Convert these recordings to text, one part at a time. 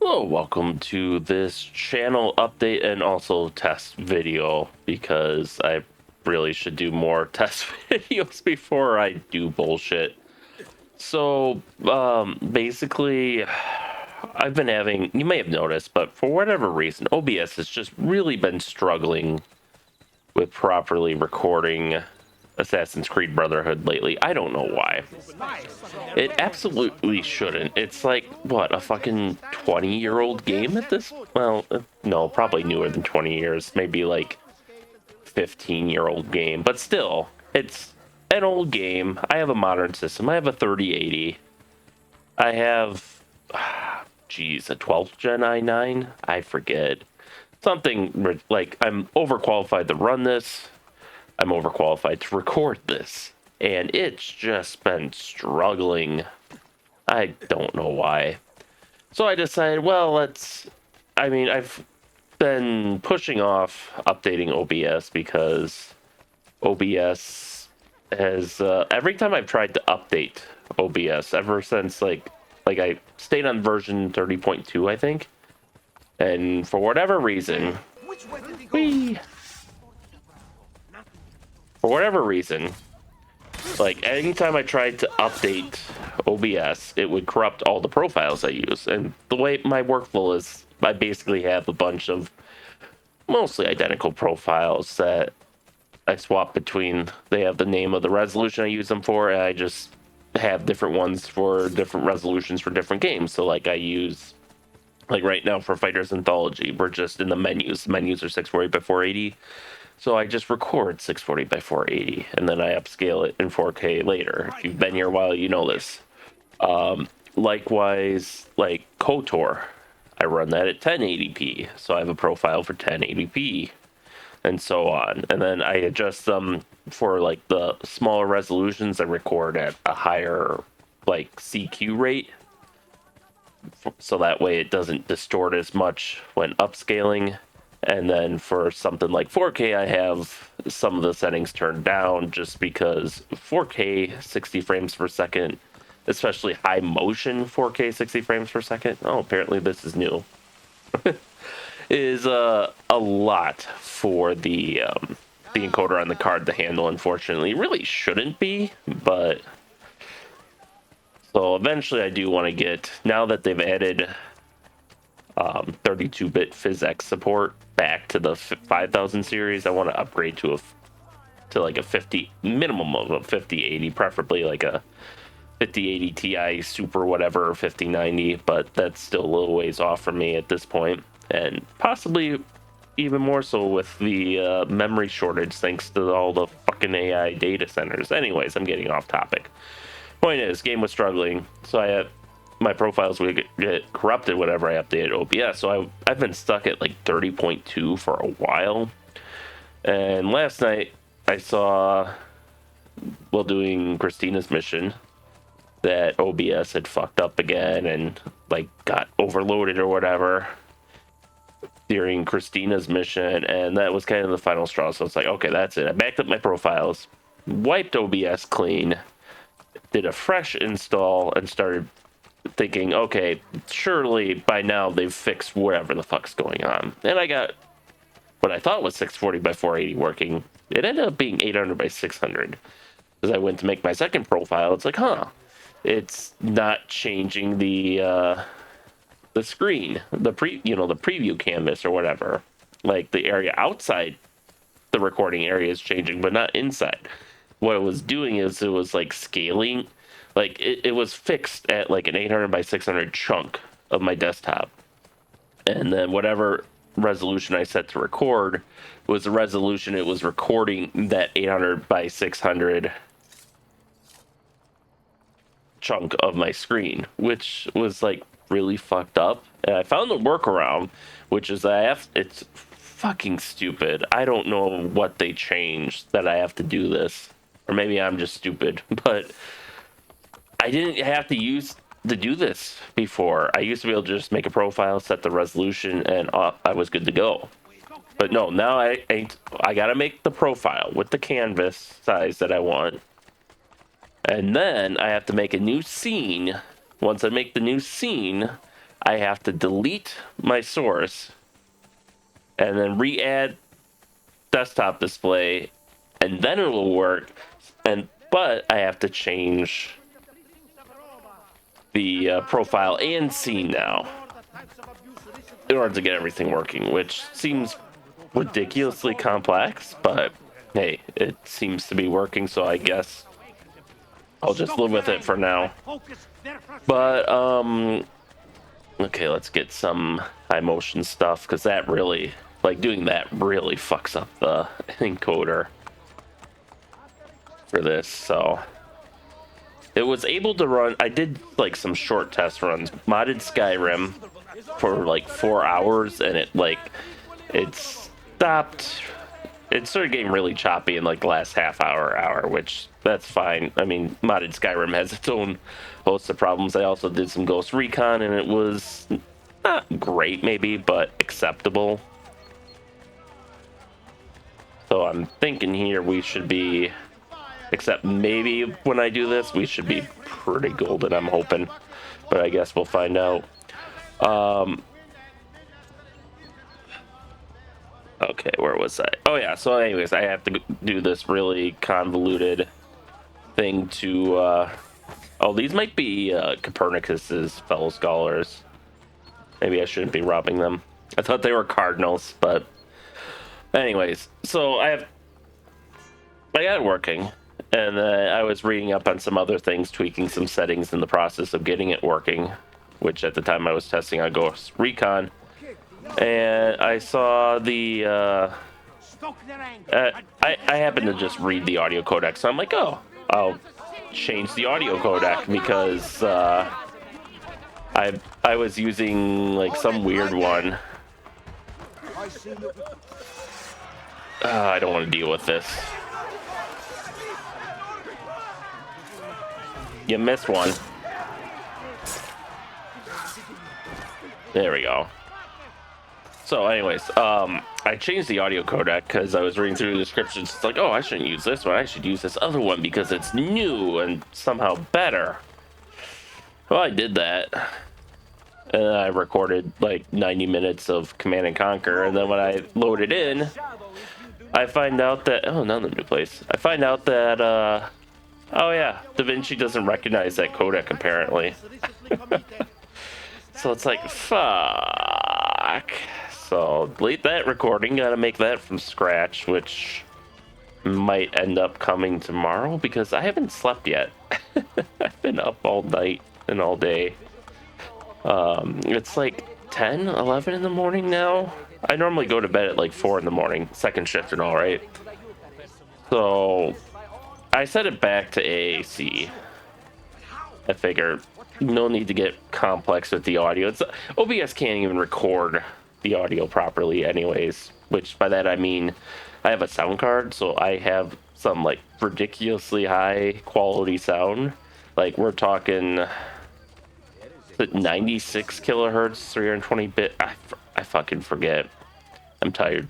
Hello, welcome to this channel update and also test video because I really should do more test videos before I do bullshit. So, basically, I've been having, you may have noticed, but for whatever reason, OBS has just really been struggling with properly recording Assassin's Creed Brotherhood lately. I don't know why. It absolutely shouldn't. It's like, what, a fucking 20-year-old game at this? Well, no, probably newer than 20 years. Maybe like 15-year-old game. But still, it's an old game. I have a modern system. I have a 3080. I have, geez, a 12th gen i9? I forget. Something like I'm overqualified to run this. I'm overqualified to record this. And it's just been struggling. I don't know why. So I decided, well, I've been pushing off updating OBS because OBS has, every time I've tried to update OBS, ever since, like I stayed on version 30.2, I think. And for whatever reason, whee, for whatever reason, like anytime I tried to update OBS, it would corrupt all the profiles I use. And the way my workflow is, I basically have a bunch of mostly identical profiles that I swap between. They have the name of the resolution I use them for, and I just have different ones for different resolutions for different games. So like I use, like right now for Fighters Anthology, we're just in the menus. The menus are 640 by 480. So I just record 640 by 480, and then I upscale it in 4K later. If you've been here a while, you know this. Likewise, like KOTOR, I run that at 1080p, so I have a profile for 1080p, and so on. And then I adjust them for like the smaller resolutions. I record at a higher like CQ rate, so that way it doesn't distort as much when upscaling. And then for something like 4K, I have some of the settings turned down just because 4K 60 frames per second, especially high motion 4K 60 frames per second. Oh, apparently this is new. Is a lot for the encoder on the card to handle. Unfortunately, it really shouldn't be, but so eventually I do want to get, now that they've added 32-bit PhysX support back to the 5000 series, I want to upgrade to like a 50 minimum of a 5080, preferably like a 5080 Ti Super whatever 5090, but that's still a little ways off for me at this point, and possibly even more so with the memory shortage thanks to all the fucking AI data centers. Anyways, I'm getting off topic. Point is, game was struggling, so my profiles would get corrupted whenever I updated OBS. So I've been stuck at like 30.2 for a while. And last night I saw, while doing Christina's mission, that OBS had fucked up again and like got overloaded or whatever during Christina's mission. And that was kind of the final straw. So it's like, okay, that's it. I backed up my profiles, wiped OBS clean, did a fresh install, and started thinking, okay, surely by now they've fixed whatever the fuck's going on. And I got what I thought was 640 by 480 working. It ended up being 800 by 600. As I went to make my second profile, it's like, it's not changing the screen, the preview canvas or whatever. Like the area outside the recording area is changing, but not inside. What it was doing is it was like scaling, like it was fixed at like an 800 by 600 chunk of my desktop, and then whatever resolution I set to record was the resolution it was recording that 800 by 600 chunk of my screen, which was like really fucked up. And I found the workaround, which is it's fucking stupid. I don't know what they changed that I have to do this, or maybe I'm just stupid, but I didn't have to do this before. I used to be able to just make a profile, set the resolution, and I was good to go. But no, now I gotta make the profile with the canvas size that I want, and then I have to make a new scene. Once I make the new scene, I have to delete my source and then re-add desktop display, and then it will work. But I have to change the profile and scene now in order to get everything working, which seems ridiculously complex, but hey, it seems to be working, so I guess I'll just live with it for now. But okay, let's get some high motion stuff, because that really, like, doing that really fucks up the encoder for this. So it was able to run, I did like some short test runs, modded Skyrim for like 4 hours, and it stopped. It started getting really choppy in like the last half hour, which that's fine. I mean, modded Skyrim has its own host of problems. I also did some Ghost Recon, and it was not great maybe, but acceptable. So I'm thinking here we should be, except maybe when I do this, we should be pretty golden, I'm hoping. But I guess we'll find out. Okay, where was I? Oh yeah, so anyways, I have to do this really convoluted thing to, oh, these might be Copernicus's fellow scholars. Maybe I shouldn't be robbing them. I thought they were cardinals, but anyways, so I got it working, and I was reading up on some other things, tweaking some settings in the process of getting it working, which at the time I was testing on Ghost Recon, and I saw the I happened to just read the audio codec, so I'm like, oh, I'll change the audio codec, because I was using like some weird one. I don't want to deal with this. You missed one. There we go. So anyways, I changed the audio codec because I was reading through the descriptions. It's like, oh, I shouldn't use this one. I should use this other one because it's new and somehow better. Well, I did that. And then I recorded like 90 minutes of Command and Conquer. And then when I load it in, I find out that, oh, another new place. I find out that, oh yeah, DaVinci doesn't recognize that codec apparently. So it's like, fuck. So delete that recording, gotta make that from scratch, which might end up coming tomorrow because I haven't slept yet. I've been up all night and all day. It's like 10, 11 in the morning now. I normally go to bed at like 4 in the morning, second shift and all, right? So I set it back to AAC. I figure no need to get complex with the audio. OBS can't even record the audio properly anyways, which by that I mean I have a sound card, so I have some like ridiculously high quality sound. Like we're talking 96 kilohertz, 320 bit. I fucking forget. I'm tired.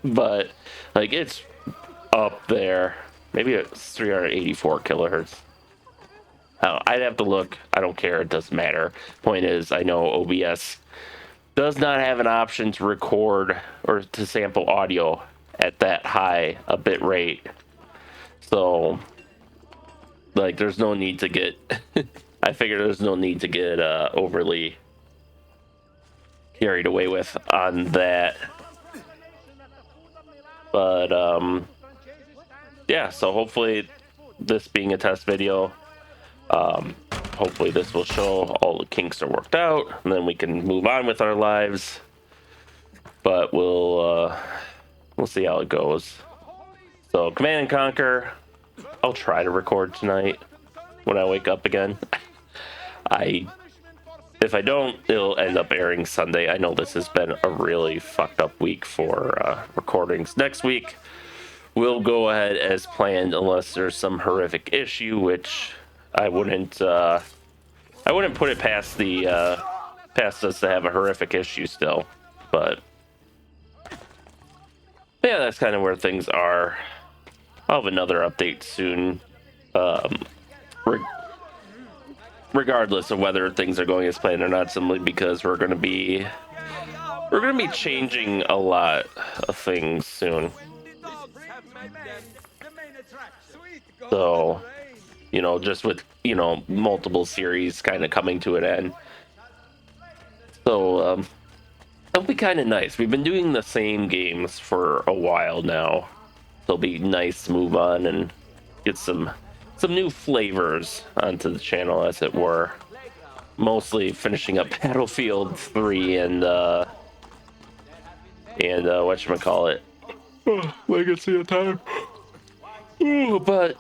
But like it's up there. Maybe it's 384 kilohertz. I'd have to look. I don't care. It doesn't matter. Point is, I know OBS does not have an option to record or to sample audio at that high a bit rate. So, like, there's no need to get... I figure there's no need to get overly carried away with on that. But, yeah, so hopefully this being a test video... hopefully this will show all the kinks are worked out, and then we can move on with our lives. But we'll see how it goes. So Command and Conquer, I'll try to record tonight when I wake up again. If I don't, it'll end up airing Sunday. I know this has been a really fucked up week for recordings. Next week we'll go ahead as planned, unless there's some horrific issue, which I wouldn't put it past past us to have a horrific issue still, but yeah, that's kind of where things are. I'll have another update soon. regardless of whether things are going as planned or not, simply because we're gonna be changing a lot of things soon. So, you know, just with, you know, multiple series kind of coming to an end. So, it'll be kind of nice. We've been doing the same games for a while now. It'll be nice to move on and get some new flavors onto the channel, as it were. Mostly finishing up Battlefield 3 and whatchamacallit, Legacy of Time. But,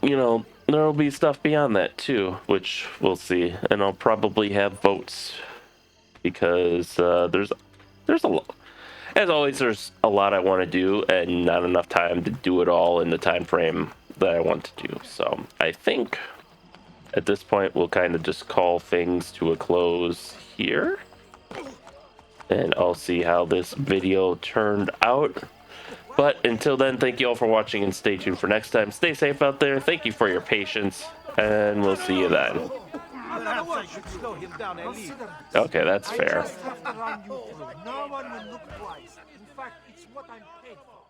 you know, there'll be stuff beyond that too, which we'll see. And I'll probably have votes because there's a lot. As always, there's a lot I want to do and not enough time to do it all in the time frame that I want to do. So I think at this point we'll kind of just call things to a close here. And I'll see how this video turned out. But until then, thank you all for watching and stay tuned for next time. Stay safe out there. Thank you for your patience, and we'll see you then. Okay, that's fair. No one will look twice. In fact, it's what I'm paid for.